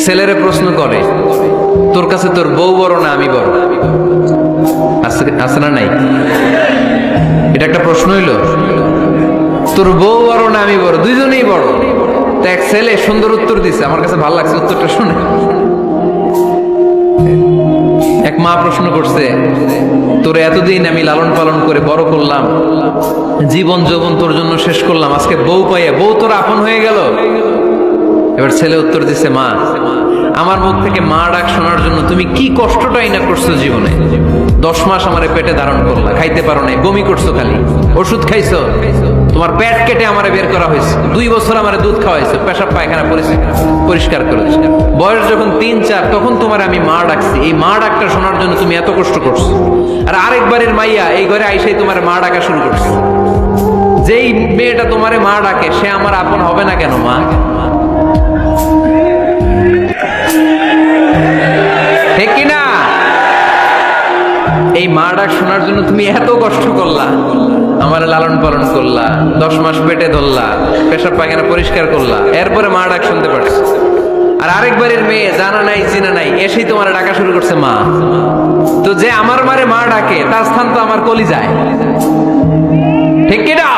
ছেলেরে প্রশ্ন করে, তোর কাছে তোর বউ বড় না আমি বড়? আছে না নাই? এটা একটা প্রশ্ন হইলো। তোর বউ বড় না আমি বড়? দুইজনেই বড়। তো এক ছেলে সুন্দর উত্তর দিছে, আমার কাছে ভালো লাগছে উত্তরটা শুনে। এক মা প্রশ্ন করছে, তোর এতদিন আমি লালন পালন করে বড় করলাম, জীবন যৌবন তোর জন্য শেষ করলাম, আজকে বউ পাইয়া বউ তোর আপন হয়ে গেল। এবার ছেলে উত্তর দিছে, মা, আমার মুখ থেকে মা ডাক শোনার জন্য তুমি কি কষ্টটাই না করছো জীবনে। 10 মাস আমারে পেটে ধারণ করলা, খাইতে পারো নাই, বমি করছো, খালি ওষুধ খাইছো, তোমার পেট কেটে আমারে বের করা হয়েছে, 2 বছর আমারে দুধ খাওয়াইছো, পেশাব পায়খানা পরিষ্কার করেছো। বয়স যখন 3-4 তখন তোমার আমি মা ডাকছি, এই মা ডাকটা শোনার জন্য তুমি এত কষ্ট করছো। আর আরেকবারের মাইয়া এই ঘরে আইসাই তোমার মা ডাকা শুরু করছে। যেই মেয়েটা তোমারে মা ডাকে সে আমার আপন হবে না কেন মা? ঠিক কিনা? এই মা ডাক শোনার জন্য তুমি এত কষ্ট করলা, আমার লালন পালন করলা, 10 মাস পেটে ধরলা, পেশাব পায়খানা পরিষ্কার করলা, এরপরে মা ডাক শুনতে পারছো। আর আরেকবারের মেয়ে জানা নাই চিনা নাই এসেই তোমার ডাকা শুরু করছে মা। তো যে আমার মারে মা ডাকে তার স্থান তো আমার কলিজায়। ঠিক কিনা?